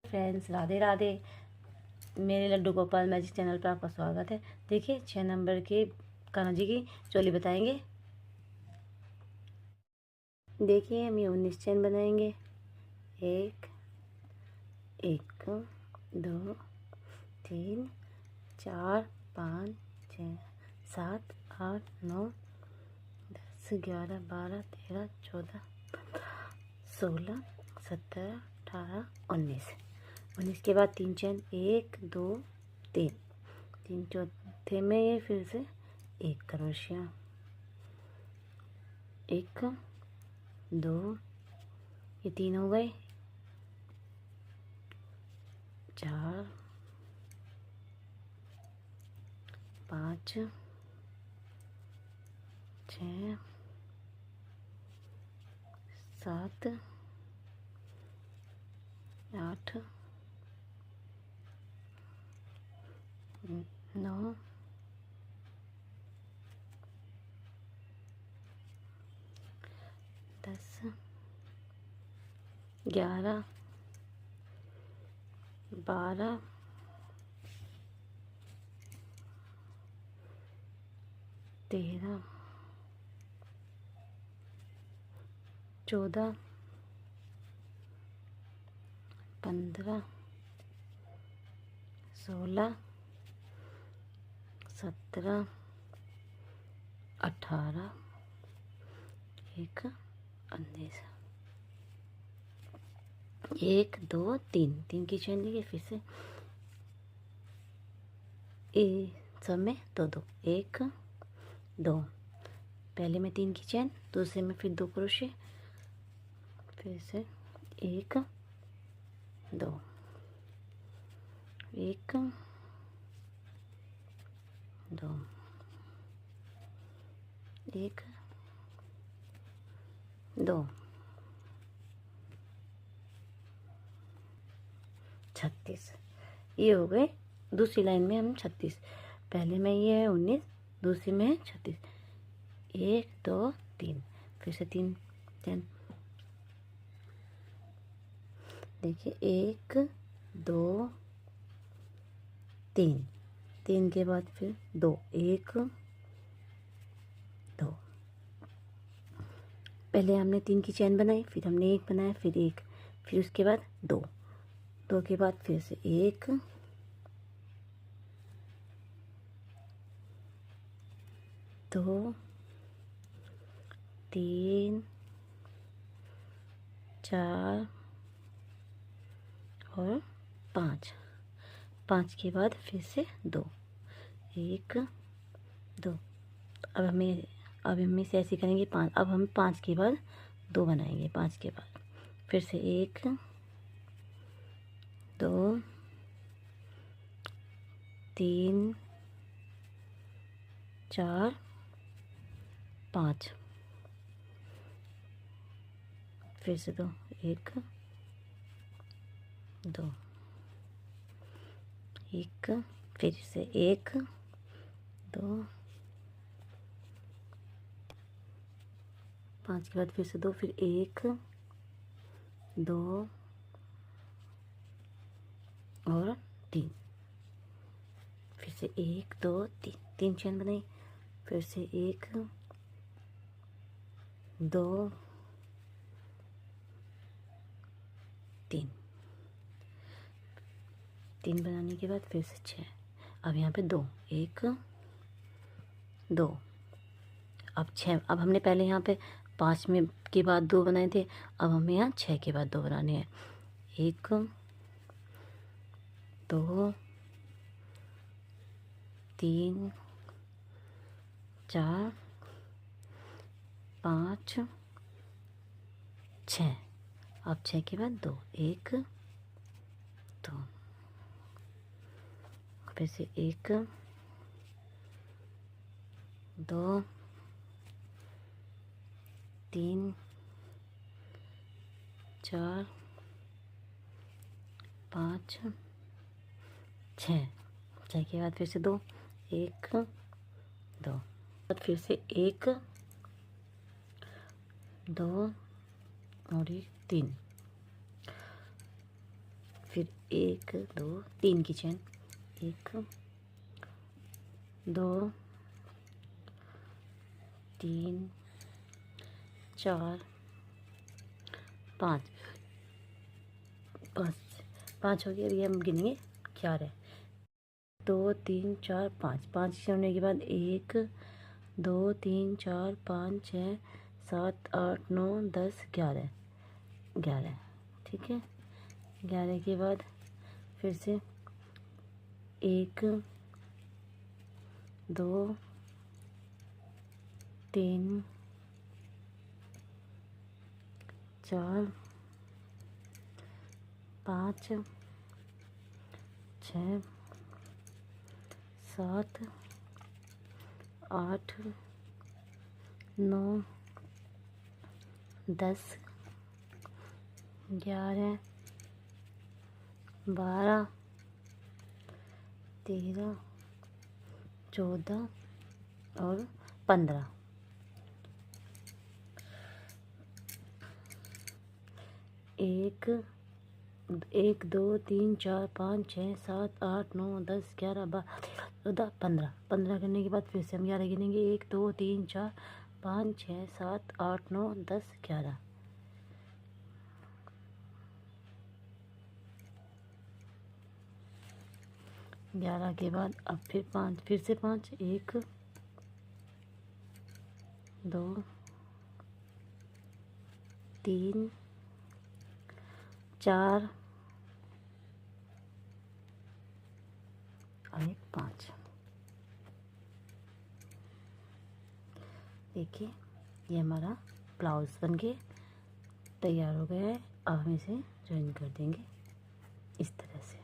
Friends, Radhe Radhe. मेरे Laddu Gopal magic channel पर आपका स्वागत है। देखिए 6 नंबर के कान्हा जी की चोली बताएंगे। देखिए हम ये 19 चैन बनाएंगे। 1 1 2 3 4 5 6 7 8 9 10 11 12 13 14 16 17 18 19। 19 के बाद 3 चैन 1 2 3 3 चौथे में ये फिर से 1 क्रोशिया। 1 2 ये 3 हो गए। 4 5 6 7 8 9 10 11 12 13 14 15 16 17 18 1 19। 1 2 3 3 की चैन लीजिए। फिर से सब में 2 2 1 2। पहले में 3 की चैन, दूसरे में फिर 2 क्रोशे। फिर से 1 2 1 2 1 2 36। ये हो गए। दूसरी लाइन में हम 36, पहले में ये है 19, दूसरी में है 36। 1 2 3 फिर से 3 चैन। देखिए 1 2 3 3 के बाद फिर 2 1 2। पहले हमने 3 की चैन बनाई, फिर हमने 1 बनाया, फिर 1, फिर उसके बाद 2 2 के बाद फिर से 1 2 3 4 और 5 5 के बाद फिर से 2 1 2। अब हम इसे ऐसे करेंगे 5। अब हम 5 के बाद 2 बनाएंगे। 5 के बाद फिर से 1 2 3 4 5 फिर से 2 1 2 1 फिर से 1 2 5 के बाद फिर से 2, फिर 1 2 और 3। फिर से 1 2 3 3 चैन बनाई। फिर से 1 2 3 3 बनाने के बाद फिर से 6। अब यहाँ पे 2 1 2। अब 6। अब हमने पहले यहाँ पे 5 में के बाद 2 बनाए थे, अब हमें यहाँ 6 के बाद 2 बनाने हैं। 1 2 3 4 5 6। अब 6 के बाद 2 1 2 फिर से 1 2 3 4 5 6। 6 के बाद फिर से 2 1 2 फिर से 1 2 और 1 3। फिर 1 2 3 की चेन, 1 2 3 4 5 5 5 हो गया। अभी हम गिनेंगे 11, 2 3 4 5, 5 होने के बाद 1 2 3 4 5 6 7 8 9 10 11, 11 ठीक है। 11 के बाद फिर से 1 2 3 4 5 6 7 8 9 10 11 12 13 14 और 15। 1 1 2 3 4 5 6 7 8 9 10 11 12 13 15। 15 करने के बाद फिर से हम 11 गिनेंगे, 1 2 3 4 5 6 7 8 9 10 11। 11 के बाद अब फिर 5, फिर से 5, 1 2 3 4 और 5। देखिए ये हमारा ब्लाउज बन के तैयार हो गया है। अब हम इसे ज्वाइन कर देंगे इस तरह से।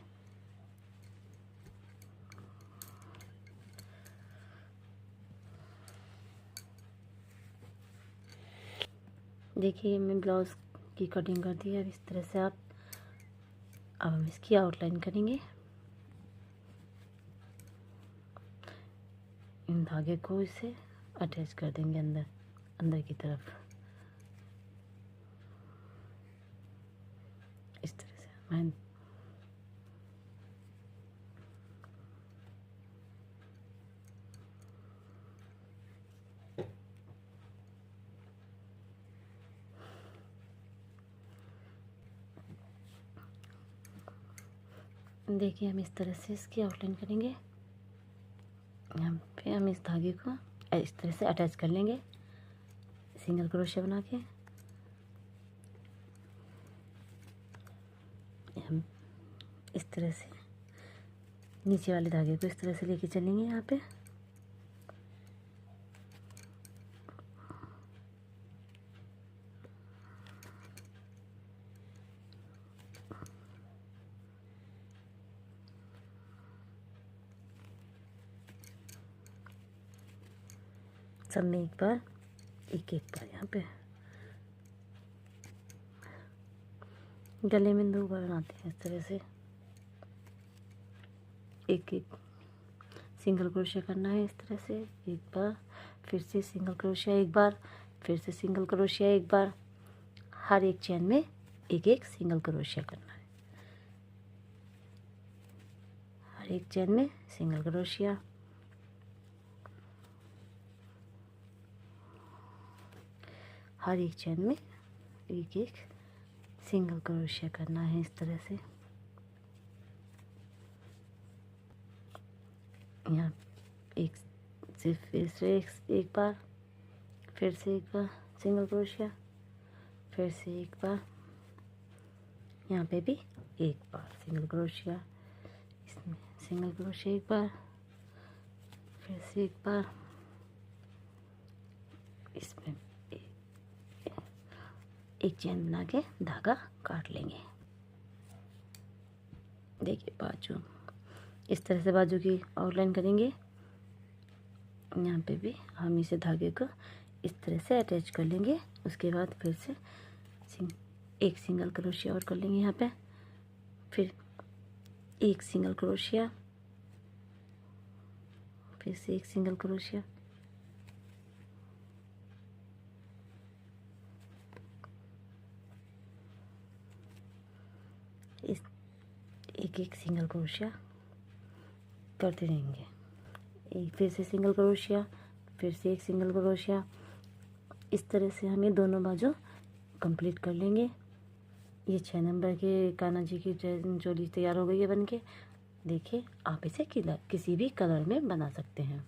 देखिए मैं ब्लाउज की कटिंग कर दी है। अब इस तरह से अब हम इसकी आउटलाइन करेंगे। इन धागे को इसे अटैच कर देंगे अंदर अंदर की तरफ इस तरह से। मैं देखिए हम इस तरह से इसकी आउटलाइन करेंगे। यहाँ पे हम इस धागे को इस तरह से अटैच कर लेंगे सिंगल क्रोशिया बना के। हम इस तरह से नीचे वाले धागे को इस तरह से लेके चलेंगे। यहाँ पे सब में एक बार एक बार यहाँ पे गले में 2 बार बनाते हैं इस तरह से। एक सिंगल क्रोशिया करना है इस तरह से, एक बार फिर से सिंगल क्रोशिया एक बार, फिर से सिंगल क्रोशिया एक बार। हर एक चेन में एक सिंगल क्रोशिया करना है। हर एक चेन में सिंगल क्रोशिया। हर एक चेन में एक सिंगल क्रोशिया करना है इस तरह से। यहाँ एक से फिर से एक बार, फिर से एक बार सिंगल क्रोशिया, फिर से एक बार, यहाँ पे भी एक बार सिंगल क्रोशिया, इसमें सिंगल क्रोशिया एक बार, फिर से एक बार, इसमें एक चेन बना के धागा काट लेंगे। देखिए बाजू इस तरह से बाजू की आउटलाइन करेंगे। यहाँ पे भी हम इसे धागे को इस तरह से अटैच कर लेंगे। उसके बाद फिर से एक सिंगल क्रोशिया और कर लेंगे यहाँ पे, फिर एक सिंगल क्रोशिया, फिर से एक सिंगल क्रोशिया, एक एक सिंगल क्रोशिया करते रहेंगे। एक फिर से सिंगल क्रोशिया, फिर से एक सिंगल क्रोशिया। इस तरह से हम ये दोनों बाजू कंप्लीट कर लेंगे। ये 6 नंबर के कान्हा जी की चोली तैयार हो गई है बनके। देखिए, आप इसे किसी भी कलर में बना सकते हैं।